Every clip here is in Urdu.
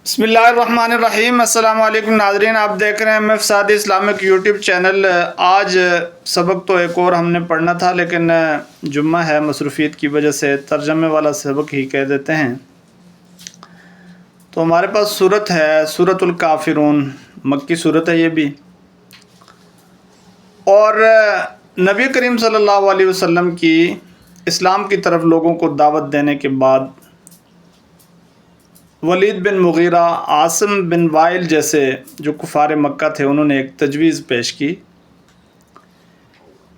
بسم اللہ الرحمن الرحیم۔ السلام علیکم ناظرین، آپ دیکھ رہے ہیں MF Saadi Islamic YouTube channel. آج سبق تو ایک اور ہم نے پڑھنا تھا، لیکن جمعہ ہے، مصروفیت کی وجہ سے ترجمے والا سبق ہی کہہ دیتے ہیں۔ تو ہمارے پاس صورت ہے سورۃ الکافرون، مکی صورت ہے یہ بھی، اور نبی کریم صلی اللہ علیہ وسلم کی اسلام کی طرف لوگوں کو دعوت دینے کے بعد ولید بن مغیرہ، عاصم بن وائل جیسے جو کفار مکہ تھے، انہوں نے ایک تجویز پیش کی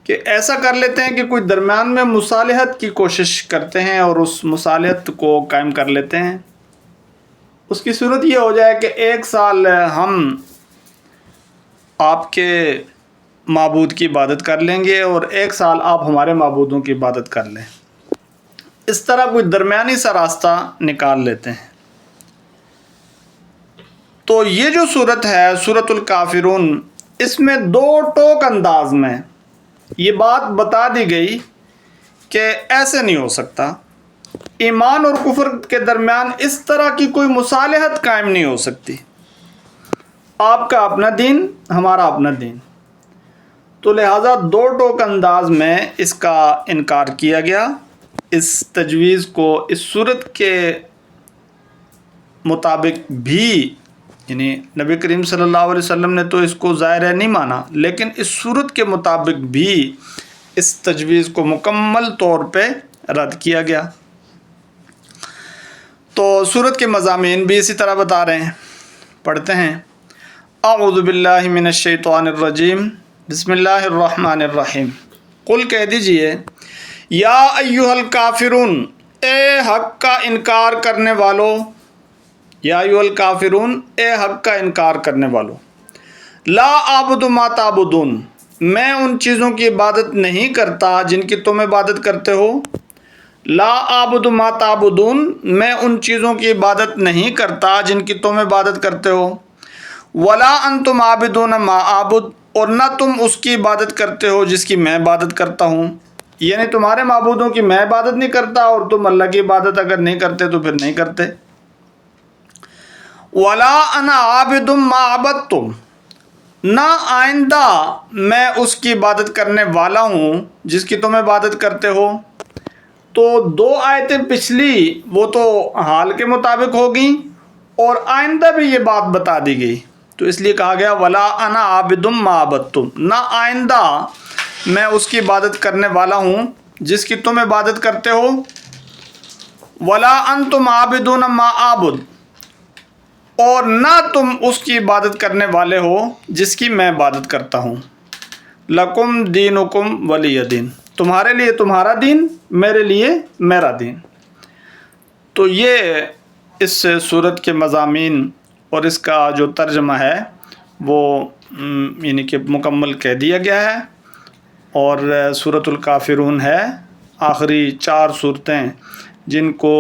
کہ ایسا کر لیتے ہیں کہ کوئی درمیان میں مصالحت کی کوشش کرتے ہیں اور اس مصالحت کو قائم کر لیتے ہیں۔ اس کی صورت یہ ہو جائے کہ 1 سال ہم آپ کے معبود کی عبادت کر لیں گے اور 1 سال آپ ہمارے معبودوں کی عبادت کر لیں۔ اس طرح کوئی درمیانی سا راستہ نکال لیتے ہیں۔ تو یہ جو صورت ہے سورۃ الکافرون، اس میں 2 ٹوک انداز میں یہ بات بتا دی گئی کہ ایسے نہیں ہو سکتا، ایمان اور کفر کے درمیان اس طرح کی کوئی مصالحت قائم نہیں ہو سکتی، آپ کا اپنا دین، ہمارا اپنا دین۔ تو لہٰذا 2 ٹوک انداز میں اس کا انکار کیا گیا۔ اس تجویز کو اس صورت کے مطابق بھی، یعنی نبی کریم صلی اللہ علیہ وسلم نے تو اس کو ظاہر نہیں مانا، لیکن اس صورت کے مطابق بھی اس تجویز کو مکمل طور پہ رد کیا گیا۔ تو صورت کے مضامین بھی اسی طرح بتا رہے ہیں، پڑھتے ہیں۔ اعوذ باللہ من الشیطان الرجیم، بسم اللہ الرحمن الرحیم۔ قل کہہ دیجئے، یا ایھا الکافرون، اے حق کا انکار کرنے والو، یا ایھا الکافرون، اے حق کا انکار کرنے والو، لا اعبد ما تعبدون، میں ان چیزوں کی عبادت نہیں کرتا جن کی تم عبادت کرتے ہو۔ لا اعبد ما تعبدون، میں ان چیزوں کی عبادت نہیں کرتا جن کی تم عبادت کرتے ہو۔ ولا انتم عابدون ما اعبد، اور نہ تم اس کی عبادت کرتے ہو جس کی میں عبادت کرتا ہوں، یعنی تمہارے معبودوں کی میں عبادت نہیں کرتا اور تم اللہ کی عبادت اگر نہیں کرتے تو پھر نہیں کرتے۔ ولا انا عابد ما عبدتم، نہ آئندہ میں اس کی عبادت کرنے والا ہوں جس کی تم عبادت کرتے ہو۔ تو 2 آیتیں پچھلی وہ تو حال کے مطابق ہوگی، اور آئندہ بھی یہ بات بتا دی گئی، تو اس لیے کہا گیا ولا انا عابد ما عبدتم، نہ آئندہ میں اس کی عبادت کرنے والا ہوں جس کی تم عبادت کرتے ہو۔ ولا انتم عابدون ما اعبد، اور نہ تم اس کی عبادت کرنے والے ہو جس کی میں عبادت کرتا ہوں۔ لکم دینکم ولی دین، تمہارے لیے تمہارا دین، میرے لیے میرا دین۔ تو یہ اس صورت کے مضامین اور اس کا جو ترجمہ ہے وہ یعنی کہ مکمل کہہ دیا گیا ہے، اور سورۃ الکافرون ہے آخری 4 صورتیں جن کو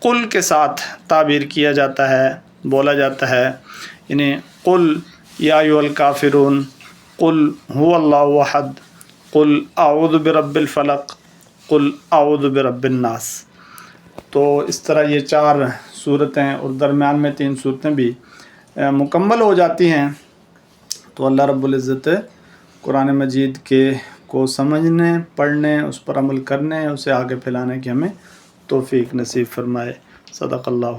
قل کے ساتھ تعبیر کیا جاتا ہے، بولا جاتا ہے، یعنی قل یا ایھا الکافرون، قل هو اللہ احد، قل اعوذ برب الفلق، قل اعوذ برب الناس۔ تو اس طرح یہ 4 صورتیں اور درمیان میں 3 صورتیں بھی مکمل ہو جاتی ہیں۔ تو اللہ رب العزت قرآن مجید کو سمجھنے، پڑھنے، اس پر عمل کرنے، اسے آگے پھیلانے کی ہمیں توفیق نصیب فرمائے۔ صدق اللہ۔